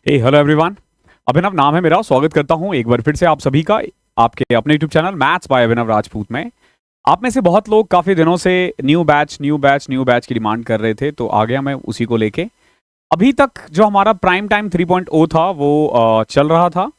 Hello everyone. अभिनव नाम है मेरा। स्वागत करता हूं एक बार फिर से आप सभी का आपके अपने यूट्यूब चैनल मैथ्स बाय अभिनव राजपूत में। आप में से बहुत लोग काफ़ी दिनों से न्यू बैच की डिमांड कर रहे थे, तो आ गया मैं उसी को लेके। अभी तक जो हमारा प्राइम टाइम 3.0 था वो चल रहा था,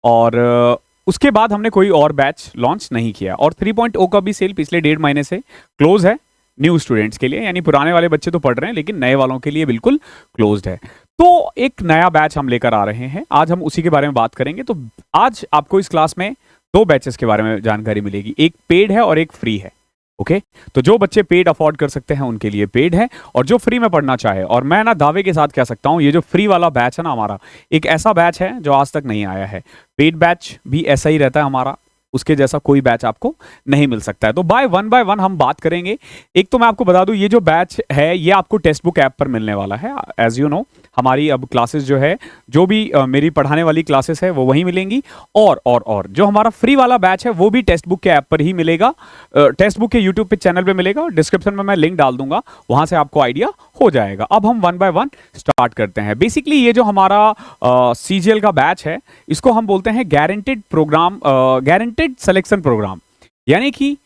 और उसके बाद हमने कोई और बैच लॉन्च नहीं किया, और 3.0 का भी सेल पिछले 1.5 महीने से क्लोज है न्यू स्टूडेंट्स के लिए। यानी पुराने वाले बच्चे तो पढ़ रहे हैं, लेकिन नए वालों के लिए बिल्कुल क्लोज्ड है। तो एक नया बैच हम लेकर आ रहे हैं, आज हम उसी के बारे में बात करेंगे। तो आज आपको इस क्लास में दो बैचेस के बारे में जानकारी मिलेगी, एक पेड है और एक फ्री है। ओके, तो जो बच्चे पेड अफोर्ड कर सकते हैं उनके लिए पेड है, और जो फ्री में पढ़ना चाहे, और मैं ना दावे के साथ कह सकता हूं ये जो फ्री वाला बैच है ना हमारा, एक ऐसा बैच है जो आज तक नहीं आया है। पेड बैच भी ऐसा ही रहता है हमारा, उसके जैसा कोई बैच आपको नहीं मिल सकता है। तो बाय वन हम बात करेंगे। एक तो मैं आपको बता दूं, ये जो बैच है ये आपको टेक्स्ट बुक ऐप पर मिलने वाला है। एज यू नो, हमारी अब क्लासेस जो है, जो भी मेरी पढ़ाने वाली क्लासेस है वो वहीं मिलेंगी, और जो हमारा फ्री वाला बैच है वो भी टेक्स्ट बुक के ऐप पर ही मिलेगा। टेक्स्ट बुक के यूट्यूब पे चैनल पे मिलेगा, डिस्क्रिप्शन में मैं लिंक डाल दूंगा, वहां से आपको आइडिया हो जाएगा। अब हम वन बाय वन स्टार्ट करते हैं। बेसिकली ये जो हमारा सीजीएल का बैच है, इसको हम बोलते हैं guaranteed programme, guaranteed selection programme. यानी कि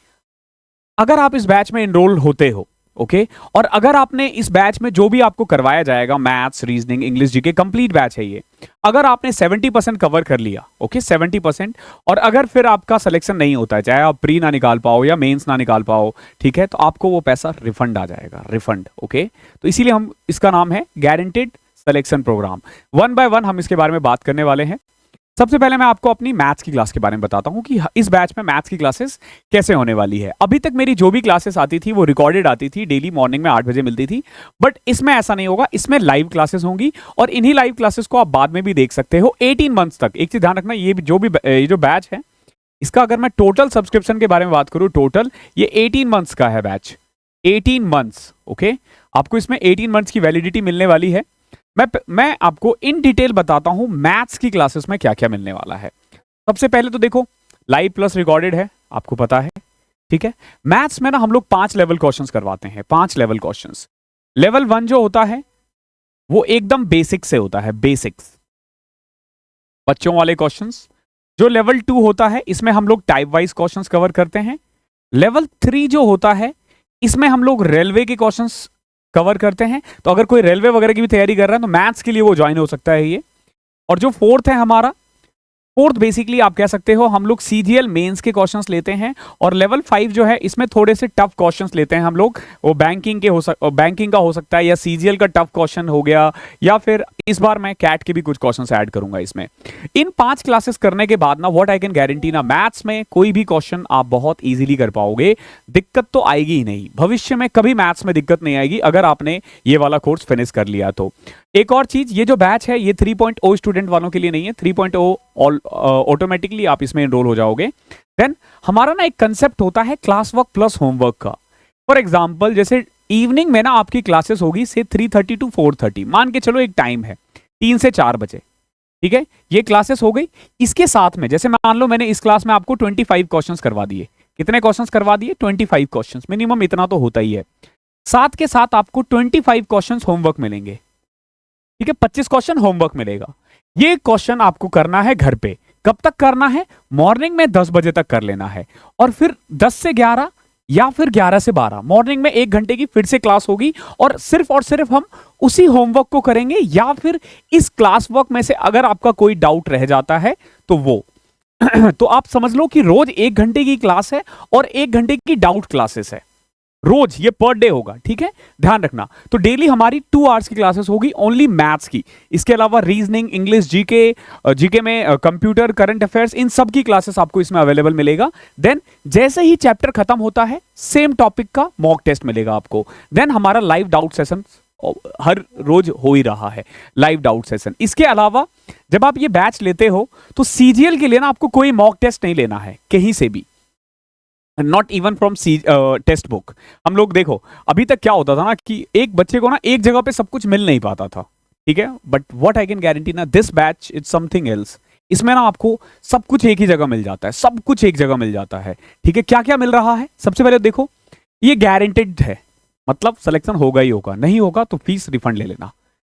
अगर आप इस बैच में एनरोल होते हो, ओके, और अगर आपने इस बैच में जो भी आपको करवाया जाएगा, maths, reasoning, English, GK, complete batch है ये, अगर आपने 70% कवर कर लिया, ओके 70%, और अगर फिर आपका सिलेक्शन नहीं होता है, चाहे आप प्री ना निकाल पाओ या मेंस ना निकाल पाओ, ठीक है, तो आपको वो पैसा रिफंड आ जाएगा, रिफंड। ओके, तो इसीलिए हम इसका नाम है guaranteed selection programme. One by one हम इसके बारे में बात करने वाले हैं। सबसे पहले मैं आपको अपनी मैथ्स की क्लास के बारे में बताता हूं कि इस बैच में मैथ्स की क्लासेस कैसे होने वाली है। अभी तक मेरी जो भी क्लासेस आती थी वो रिकॉर्डेड आती थी, डेली मॉर्निंग में 8 बजे मिलती थी। बट इसमें ऐसा नहीं होगा, इसमें लाइव क्लासेस होंगी, और इन्हीं लाइव क्लासेस को आप बाद में भी देख सकते हो 18 मंथ्स तक। एक चीज ध्यान रखना, ये जो बैच है, इसका अगर मैं टोटल सब्सक्रिप्शन के बारे में बात करूं, टोटल ये 18 मंथ्स का है बैच, 18 मंथ्स। ओके, आपको इसमें 18 मंथ्स की वैलिडिटी मिलने वाली है। मैं आपको इन डिटेल बताता हूं मैथ्स की क्लासेस में क्या क्या मिलने वाला है। सबसे पहले तो देखो, लाइव प्लस रिकॉर्डेड है, आपको पता है, ठीक है। मैथ्स में ना हम लोग 5 लेवल क्वेश्चंस करवाते हैं, 5 लेवल क्वेश्चंस। लेवल 1 जो होता है वो एकदम बेसिक से होता है, बेसिक्स, बच्चों वाले क्वेश्चंस। जो लेवल 2 होता है इसमें हम लोग टाइप वाइज क्वेश्चंस कवर करते हैं। लेवल 3 जो होता है इसमें हम लोग रेलवे के क्वेश्चंस कवर करते हैं। तो अगर कोई रेलवे वगैरह की भी तैयारी कर रहा है तो मैथ्स के लिए वो ज्वाइन हो सकता है ये। और जो फोर्थ है हमारा, फोर्थ बेसिकली आप कह सकते हो हम लोग सीजीएल मेंस के क्वेश्चंस लेते हैं। और लेवल 5 जो है इसमें थोड़े से टफ क्वेश्चंस लेते हैं हम लोग, वो बैंकिंग का हो सकता है, या सीजीएल का टफ क्वेश्चन हो गया, या फिर इस बार मैं कैट के भी कुछ क्वेश्चंस ऐड करूंगा इसमें। इन 5 क्लासेस करने के बाद ना, व्हाट आई कैन गारंटी ना, मैथ्स में कोई भी क्वेश्चन आप बहुत इजीली कर पाओगे, दिक्कत तो आएगी ही नहीं। भविष्य में कभी मैथ्स में दिक्कत नहीं आएगी अगर आपने ये वाला कोर्स फिनिश कर लिया तो। एक और चीज, ये जो बैच है ये 3.0 स्टूडेंट वालों के लिए नहीं है, 3.0 ऑटोमेटिकली आप इसमें एनरोल हो जाओगे। देन हमारा ना एक कंसेप्ट होता है क्लास वर्क प्लस होमवर्क का। फॉर एग्जांपल, जैसे इवनिंग में ना आपकी क्लासेस होगी से 3:30 टू 4:30, मान के चलो एक टाइम है 3 से 4 बजे, ठीक है, ये क्लासेस हो गई। इसके साथ में जैसे मान लो मैंने इस क्लास में आपको 25 क्वेश्चंस करवा दिए। कितने क्वेश्चंस करवा दिए? 25 क्वेश्चंस, मिनिमम इतना तो होता ही है। साथ के साथ आपको 25 क्वेश्चंस होमवर्क मिलेंगे, ठीक है, 25 क्वेश्चन होमवर्क मिलेगा। ये क्वेश्चन आपको करना है घर पे। कब तक करना है? मॉर्निंग में 10 बजे तक कर लेना है, और फिर 10 से 11 या फिर 11 से 12 मॉर्निंग में 1 घंटे की फिर से क्लास होगी, और सिर्फ हम उसी होमवर्क को करेंगे। या फिर इस क्लास वर्क में से अगर आपका कोई डाउट रह जाता है तो वो तो आप समझ लो कि रोज 1 घंटे की क्लास है और 1 घंटे की डाउट क्लासेस है, रोज ये पर डे होगा, ठीक है, ध्यान रखना। तो डेली हमारी 2 आवर्स की क्लासेस होगी ओनली मैथ्स की। इसके अलावा रीजनिंग, इंग्लिश, जीके में कंप्यूटर, करंट अफेयर्स, इन सब की क्लासेस आपको इसमें अवेलेबल मिलेगा। देन जैसे ही चैप्टर खत्म होता है सेम टॉपिक का मॉक टेस्ट मिलेगा आपको। देन हमारा लाइव डाउट सेशन हर रोज हो ही रहा है, लाइव डाउट सेशन। इसके अलावा जब आप ये बैच लेते हो तो सीजीएल के लिए ना आपको कोई मॉक टेस्ट नहीं लेना है कहीं से भी, not even from text book. हम लोग देखो, अभी तक क्या होता था ना कि एक बच्चे को ना एक जगह पे सब कुछ मिल नहीं पाता था, ठीक है, but what I can guarantee ना, this batch is something else. इसमें ना आपको सब कुछ एक ही जगह मिल जाता है, सब कुछ एक जगह मिल जाता है, ठीक है। क्या क्या मिल रहा है? सबसे पहले देखो, ये गारंटेड है, मतलब सिलेक्शन होगा ही होगा, नहीं होगा तो फीस रिफंड ले लेना।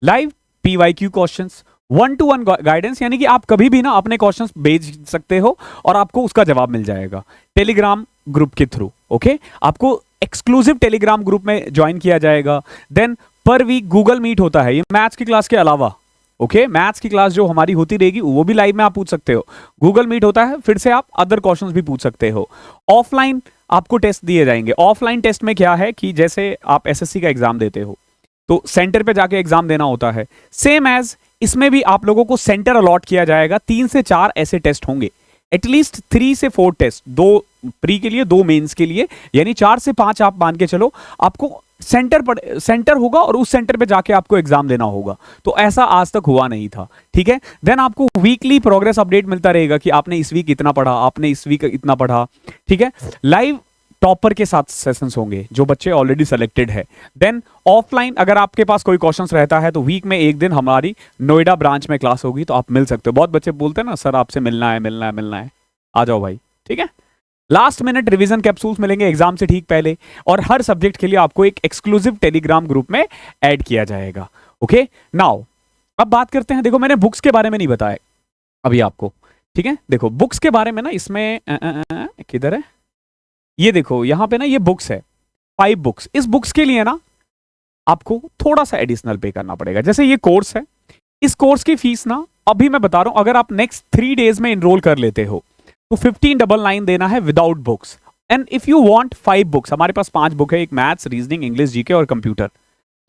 Live PYQ questions, one two one guidance, यानी कि आप कभी भी ना अपने क्वेश्चंस भेज सकते हो और आपको उसका जवाब मिल जाएगा टेलीग्राम ग्रुप के थ्रू। ओके, आपको एक्सक्लूसिव टेलीग्राम ग्रुप में ज्वाइन किया जाएगा। देन पर वीक गूगल मीट होता है, ये मैथ्स की क्लास के अलावा। ओके, मैथ्स की क्लास जो हमारी होती रहेगी वो भी लाइव में आप पूछ सकते हो। गूगल मीट होता है, फिर से आप अदर क्वेश्चंस भी पूछ सकते हो। ऑफलाइन आपको टेस्ट दिए जाएंगे। ऑफलाइन टेस्ट में क्या है कि जैसे आप एसएससी का एग्जाम देते हो तो सेंटर पे जाके एग्जाम देना होता है, सेम एज इसमें भी आप लोगों को सेंटर अलॉट किया जाएगा। 3 से 4 ऐसे टेस्ट होंगे, एटलीस्ट 3 से 4 टेस्ट, 2 प्री के लिए 2 मेंस के लिए, यानी 4 से 5 आप मान के चलो आपको सेंटर होगा और उस सेंटर पे जाके आपको एग्जाम देना होगा। तो ऐसा आज तक हुआ नहीं था। ठीक है, देन आपको वीकली प्रोग्रेस अपडेट मिलता रहेगा कि आपने इस वीक इतना पढ़ा, आपने इस वीक इतना पढ़ा। ठीक है, लाइव टॉपर के साथ सेशंस होंगे जो बच्चे ऑलरेडी सेलेक्टेड है। देन ऑफलाइन अगर आपके पास कोई क्वेश्चंस रहता है तो वीक में एक दिन हमारी नोएडा ब्रांच में क्लास होगी, तो आप मिल सकते हो। बहुत बच्चे बोलते हैं ना सर आपसे मिलना है मिलना है मिलना है, आ जाओ भाई। ठीक है, लास्ट मिनट रिवीजन कैप्सूल्स मिलेंगे एग्जाम से ठीक पहले, और हर सब्जेक्ट के लिए आपको एक एक्सक्लूसिव टेलीग्राम ग्रुप में ऐड किया जाएगा। ओके, नाउ अब बात करते हैं। देखो मैंने बुक्स के बारे में नहीं बताया अभी आपको। ठीक है, देखो बुक्स के बारे में ना, इसमें किधर है ये, देखो यहां पे ना ये बुक्स है 5 बुक्स। इस बुक्स के लिए ना आपको थोड़ा सा एडिशनल पे करना पड़ेगा। जैसे ये कोर्स है, इस कोर्स की फीस ना अभी मैं बता रहा हूं, अगर आप नेक्स्ट 3 डेज में एनरोल कर लेते हो तो 1599 देना है without books. And if you want 5 books, हमारे पास 5 बुक है, एक मैथ्स, रीजनिंग, इंग्लिश, जीके और कंप्यूटर,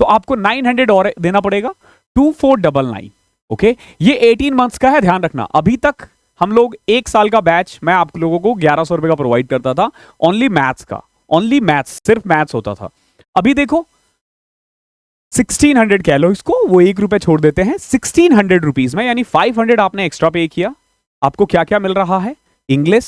तो आपको 900 और देना पड़ेगा, 2499। ओके, ये 18 मंथ्स का है, ध्यान रखना। अभी तक हम लोग 1 साल का बैच मैं आप लोगों को 1100 रुपए का प्रोवाइड करता था, ओनली मैथ्स का, ओनली मैथ्स, सिर्फ मैथ्स होता था। अभी देखो 1600 कह लो इसको, वो 1 रुपए छोड़ देते हैं, 1600 रुपीज में, यानी 500 आपने एक्स्ट्रा पे किया। आपको क्या क्या मिल रहा है? इंग्लिश,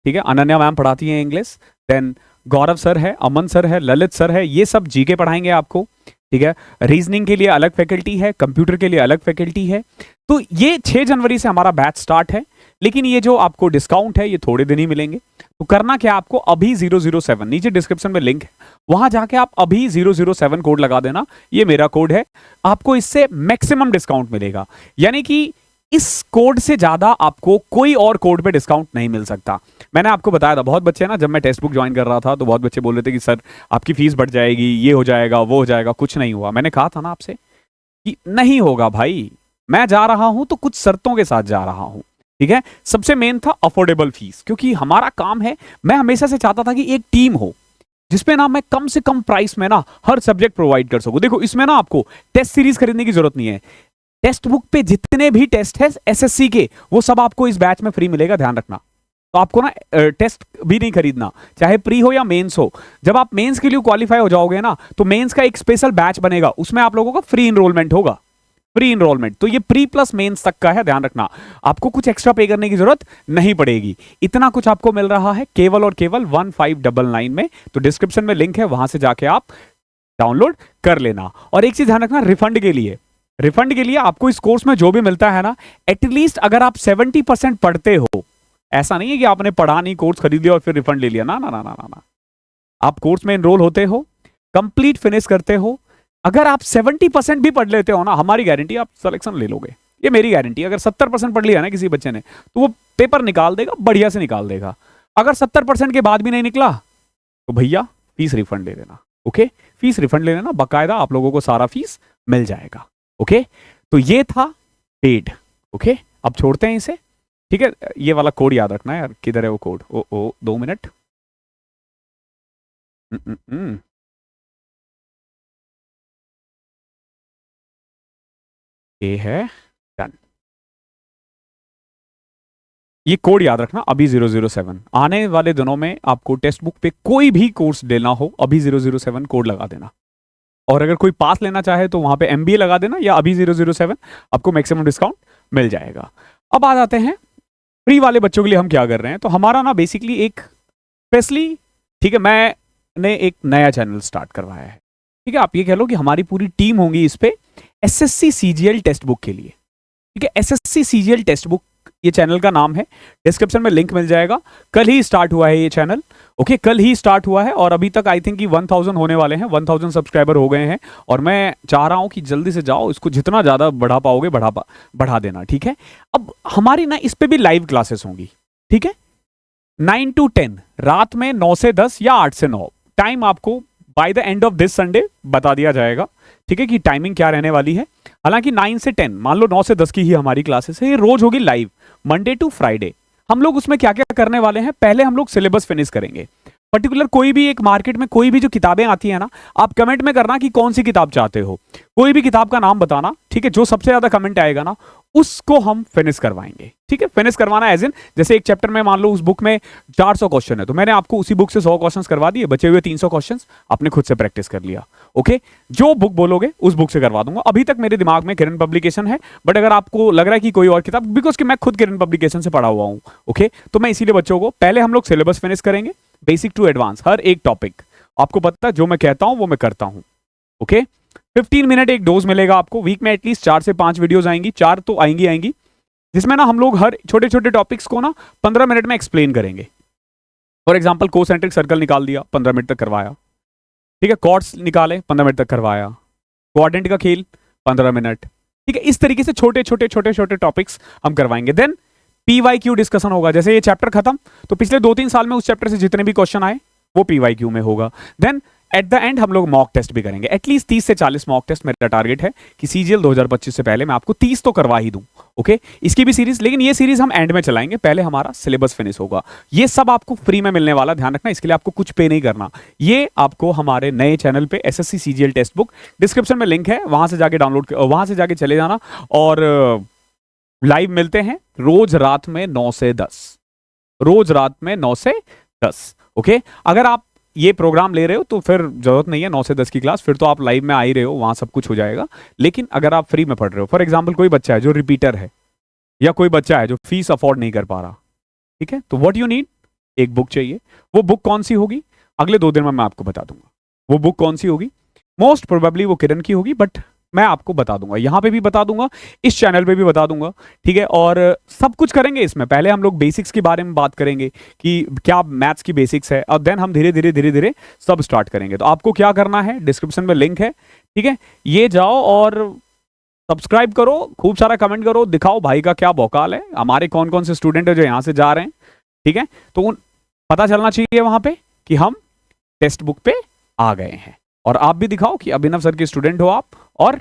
ठीक है, अनन्या मैम पढ़ाती हैं इंग्लिश। देन गौरव सर है, अमन सर है, ललित सर है, ये सब जीके पढ़ाएंगे आपको। ठीक है, रीजनिंग के लिए अलग फैकल्टी है, कंप्यूटर के लिए अलग फैकल्टी है। तो ये 6 जनवरी से हमारा बैच स्टार्ट है, लेकिन ये जो आपको डिस्काउंट है ये थोड़े दिन ही मिलेंगे। तो करना क्या, आपको अभी 007, नीचे डिस्क्रिप्शन में लिंक है, वहां जाके आप अभी 007 कोड लगा देना, ये मेरा कोड है। आपको इससे मैक्सिमम डिस्काउंट मिलेगा, यानी कि इस कोड से ज्यादा आपको कोई और कोड पे डिस्काउंट नहीं मिल सकता। मैंने आपको बताया था, बहुत बच्चे ना, जब मैं टेक्स्ट बुक ज्वाइन कर रहा था तो बहुत बच्चे बोल रहे थे कि सर आपकी फीस बढ़ जाएगी, ये हो जाएगा, वो हो जाएगा। कुछ नहीं हुआ, मैंने कहा था ना आपसे कि नहीं होगा भाई। मैं जा रहा हूं तो कुछ शर्तों के साथ जा रहा हूं। ठीक है, सबसे मेन था अफोर्डेबल फीस, क्योंकि हमारा काम है, मैं हमेशा से चाहता था कि एक टीम हो जिसपे ना मैं कम से कम प्राइस में ना हर सब्जेक्ट प्रोवाइड कर सकूं। देखो इसमें ना आपको टेस्ट सीरीज खरीदने की जरूरत नहीं है, टेक्स्ट बुक पे जितने भी टेस्ट है एसएससी के, वो सब आपको इस बैच में फ्री मिलेगा, ध्यान रखना। तो आपको ना टेस्ट भी नहीं खरीदना, चाहे प्री हो या मेंस हो। जब आप मेंस के लिए क्वालिफाई हो जाओगे ना, तो मेंस का एक स्पेशल बैच बनेगा, उसमें आप लोगों का फ्री इनरोलमेंट होगा, फ्री इनरोलमेंट। तो ये प्री प्लस मेंस तक का है, ध्यान रखना। आपको कुछ एक्स्ट्रा पे करने की जरूरत नहीं पड़ेगी, इतना कुछ आपको मिल रहा है केवल और केवल 1599 में। तो डिस्क्रिप्शन में लिंक है, वहां से जाके आप डाउनलोड कर लेना। और एक चीज ध्यान रखना, रिफंड के लिए, रिफंड के लिए आपको इस कोर्स में जो भी मिलता है ना, एटलीस्ट अगर आप 70% पढ़ते हो, ऐसा नहीं है कि आपने पढ़ा नहीं, कोर्स खरीद लिया और फिर रिफंड ले लिया, ना ना ना ना ना, आप कोर्स में एनरोल होते हो, कंप्लीट फिनिश करते हो, अगर आप 70% भी पढ़ लेते हो ना, हमारी गारंटी आप सिलेक्शन ले लोगे, ये मेरी गारंटी। अगर 70% पढ़ लिया ना किसी बच्चे ने, तो वो पेपर निकाल देगा, बढ़िया से निकाल देगा। अगर 70% के बाद भी नहीं निकला तो भैया फीस रिफंड ले लेना। ओके, फीस रिफंड ले लेना, बाकायदा आप लोगों को सारा फीस मिल जाएगा। ओके, तो ये था पेड। ओके, अब छोड़ते हैं इसे। ठीक है, ये वाला कोड याद रखना है यार, किधर है वो कोड? ओ 2 मिनट। ये है, डन। ये कोड याद रखना, अभी 007। आने वाले दिनों में आपको टेक्स्ट बुक पे कोई भी कोर्स लेना हो, अभी 007 कोड लगा देना। और अगर कोई पास लेना चाहे तो वहां पे MBA लगा देना, या अभी 007, आपको मैक्सिमम डिस्काउंट मिल जाएगा। अब आ जाते हैं फ्री वाले बच्चों के लिए हम क्या कर रहे हैं। तो हमारा ना बेसिकली एक स्पेशली, ठीक है, मैंने एक नया चैनल स्टार्ट करवाया है। ठीक है, आप ये कह लो कि हमारी पूरी टीम होगी इस पे, SSC CGL टेक्स्ट बुक के लिए। ठीक है, SSC CGL टेक्स्ट बुक ये चैनल का नाम है, डिस्क्रिप्शन में लिंक मिल जाएगा। कल ही स्टार्ट हुआ है ये चैनल, ओके, कल ही स्टार्ट हुआ है और अभी तक आई थिंक कि 1000 होने वाले हैं, 1000 सब्सक्राइबर हो गए हैं और मैं चाह रहा हूं कि जल्दी से जाओ, इसको जितना ज़्यादा बढ़ा पाओगे बढ़ा देना, ठीक है। अब हमारी ना इस पे भी लाइव क्लासेस होंगी, ठीक है, 9 to 10 रात में, 9 से 10 या 8 से 9, टाइम आपको by the end of this Sunday बता दिया जाएगा, ठीक है, कि टाइमिंग क्या रहने वाली है। हालांकि 9 से 10, मान लो 9 से 10 की ही हमारी क्लासेस है, ये रोज होगी लाइव, मंडे टू फ्राइडे। हम लोग उसमें क्या क्या करने वाले हैं, पहले हम लोग सिलेबस फिनिश करेंगे। पर्टिकुलर कोई भी एक मार्केट में कोई भी जो किताबें आती है ना, आप कमेंट में करना कि कौन सी किताब चाहते हो, कोई भी किताब का नाम बताना, ठीक है, जो सबसे ज्यादा कमेंट आएगा ना उसको हम फिनिश करवाएंगे, ठीक है। फिनिश करवाना एज इन, जैसे एक चैप्टर में मान लो उस बुक में 400 क्वेश्चन है, तो मैंने आपको उसी बुक से 100 क्वेश्चंस करवा दिए, बचे हुए 300 क्वेश्चंस आपने खुद से प्रैक्टिस कर लिया, ओके। जो बुक बोलोगे उस बुक से करवा दूंगा। अभी तक मेरे दिमाग में किरण पब्लिकेशन है, बट अगर आपको लग रहा है कि कोई और किताब, बिकॉज कि मैं खुद किरण पब्लिकेशन से पढ़ा हुआ हूं, ओके, तो मैं इसीलिए बच्चों को पहले हम लोग सिलेबस फिनिश करेंगे, बेसिक टू एडवांस, हर एक टॉपिक आपको पता है, जो मैं कहता हूं वो मैं करता हूं, ओके। 15 मिनट एक डोज मिलेगा आपको, वीक में एटलीस्ट 4 से 5 वीडियोस आएंगी, 4 तो आएंगी, जिसमें ना हम लोग हर छोटे छोटे टॉपिक्स को ना 15 मिनट में एक्सप्लेन करेंगे। फॉर एग्जांपल कोसेंट्रिक सर्कल निकाल दिया, 15 मिनट तक करवाया, ठीक है, कॉर्ड्स निकाले, 15 मिनट तक करवाया, क्वाड्रेंट का खेल 15 मिनट, ठीक है। इस तरीके से छोटे छोटे टॉपिक्स हम करवाएंगे। देन PYQ डिस्कशन होगा, जैसे ये चैप्टर खत्म तो पिछले 2-3 साल में उस चैप्टर से जितने भी क्वेश्चन आए वो PYQ में होगा। देन एट द एंड हम लोग मॉक टेस्ट भी करेंगे, एटलीस्ट 30 से 40 मॉक टेस्ट मेरा टारगेट है कि CGL 2025 से पहले मैं आपको 30 तो करवा ही दूं, ओके। इसकी भी सीरीज, लेकिन ये सीरीज हम एंड में चलाएंगे, पहले हमारा सिलेबस फिनिश होगा। ये सब आपको फ्री में मिलने वाला, ध्यान रखना, इसके लिए आपको कुछ पे नहीं करना। ये आपको हमारे नए चैनल पे SSC CGL text book, description में लिंक है, वहां से जाके डाउनलोड, वहां से जाके चले जाना। और लाइव मिलते हैं रोज रात में 9 से 10, रोज रात में 9 से 10, ओके। अगर आप ये प्रोग्राम ले रहे हो तो फिर जरूरत नहीं है 9 से 10 की क्लास, फिर तो आप लाइव में आ ही रहे हो, वहां सब कुछ हो जाएगा। लेकिन अगर आप फ्री में पढ़ रहे हो, फॉर एग्जाम्पल कोई बच्चा है जो रिपीटर है, या कोई बच्चा है जो फीस अफोर्ड नहीं कर पा रहा, ठीक है, तो व्हाट यू नीड, एक बुक चाहिए। वो बुक कौन सी होगी, अगले 2 दिन में मैं आपको बता दूंगा वो बुक कौन सी होगी। मोस्ट प्रोबेबली वो किरण की होगी, बट मैं आपको बता दूंगा, यहां पे भी बता दूंगा, इस चैनल पे भी बता दूंगा, ठीक है। और सब कुछ करेंगे इसमें। पहले हम लोग बेसिक्स के बारे में बात करेंगे कि क्या मैथ्स की बेसिक्स है, और देन हम धीरे धीरे सब स्टार्ट करेंगे। तो आपको क्या करना है, डिस्क्रिप्शन में लिंक है, ठीक है, ये जाओ और सब्सक्राइब करो, खूब सारा कमेंट करो, दिखाओ भाई का क्या भौकाल है, हमारे कौन कौन से स्टूडेंट है जो यहाँ से जा रहे हैं, ठीक है। तो पता चलना चाहिए वहां पे कि हम टेक्स्ट बुक पे आ गए हैं, और आप भी दिखाओ कि अभिनव सर के स्टूडेंट हो आप, और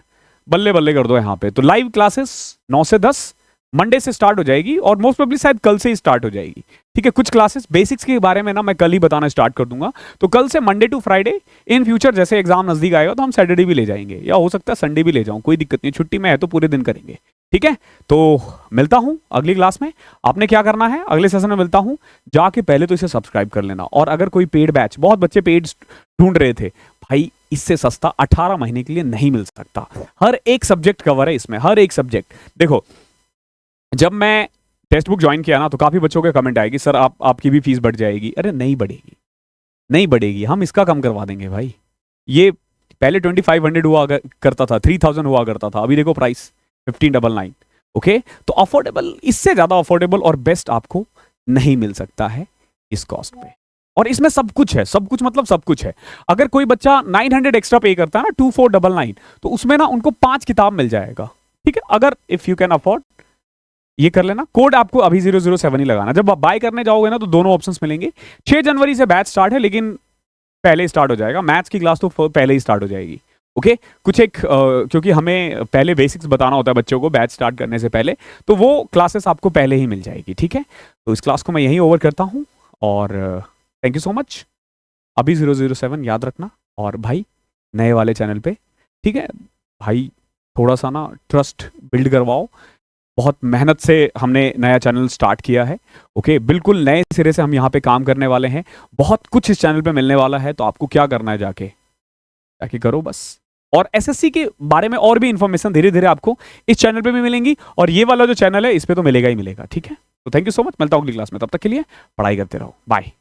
बल्ले बल्ले कर दो यहाँ पे। तो लाइव क्लासेस 9 से 10 मंडे से स्टार्ट हो जाएगी, और मोस्ट प्रोबेबली शायद कल से ही स्टार्ट हो जाएगी, ठीक है। कुछ क्लासेस बेसिक्स के बारे में ना मैं कल ही बताना स्टार्ट कर दूंगा, तो कल से Monday to Friday, in future जैसे एग्जाम नजदीक आएगा तो हम सैटरडे भी ले जाएंगे, या हो सकता है संडे भी ले जाऊं, कोई दिक्कत नहीं, छुट्टी में है तो पूरे दिन करेंगे, ठीक है। तो मिलता हूं अगली क्लास में। आपने क्या करना है, अगले सेशन में मिलता हूं, जाके पहले तो इसे सब्सक्राइब कर लेना। और अगर कोई पेड बैच, बहुत बच्चे पेड ढूंढ रहे थे भाई, इससे सस्ता 18 महीने के लिए नहीं मिल सकता। हर एक सब्जेक्ट कवर है इसमें, हर एक सब्जेक्ट। देखो, जब मैं टेक्स्ट बुक ज्वाइन किया ना, तो काफी बच्चों के कमेंट आएगी, सर आपकी भी फीस बढ़ जाएगी। अरे नहीं बढ़ेगी, नहीं बढ़ेगी, हम इसका कम करवा देंगे भाई। ये पहले 2500 हुआ करता था, 3000 हुआ करता था, अभी देखो प्राइस 1599, ओके। तो अफोर्डेबल, इससे ज्यादा अफोर्डेबल और बेस्ट आपको नहीं मिल सकता है इस कॉस्ट पे। और इसमें सब कुछ है, सब कुछ मतलब सब कुछ है। अगर कोई बच्चा 900 एक्स्ट्रा पे करता है ना, 2499, तो उसमें ना उनको 5 किताब मिल जाएगा, ठीक है। अगर इफ यू कैन अफोर्ड, ये कर लेना। कोड आपको अभी 007 ही लगाना। जब आप बाय करने जाओगे ना, तो दोनों ऑप्शंस मिलेंगे। 6 जनवरी से बैच स्टार्ट है, लेकिन पहले ही स्टार्ट हो जाएगा। मैथ्स की क्लास तो पहले ही स्टार्ट हो जाएगी, ओके। कुछ एक क्योंकि हमें पहले बेसिक्स बताना होता है बच्चों को बैच स्टार्ट करने से पहले, तो वो क्लासेस आपको पहले ही मिल जाएगी, ठीक है। तो इस क्लास को मैं यहीं ओवर करता हूँ, और थैंक यू सो मच। अभी 007 याद रखना, और भाई नए वाले चैनल पे, ठीक है भाई, थोड़ा सा ना ट्रस्ट बिल्ड करवाओ। बहुत मेहनत से हमने नया चैनल स्टार्ट किया है, ओके। बिल्कुल नए सिरे से हम यहाँ पे काम करने वाले हैं, बहुत कुछ इस चैनल पे मिलने वाला है। तो आपको क्या करना है, जाके करो बस। और SSC के बारे में और भी इंफॉर्मेशन धीरे धीरे आपको इस चैनल पे भी मिलेंगी, और ये वाला जो चैनल है इस पे तो मिलेगा ही मिलेगा, ठीक है। तो थैंक यू सो मच, मिलता हूँ अगली क्लास में, तब तक के लिए पढ़ाई करते रहो, बाय।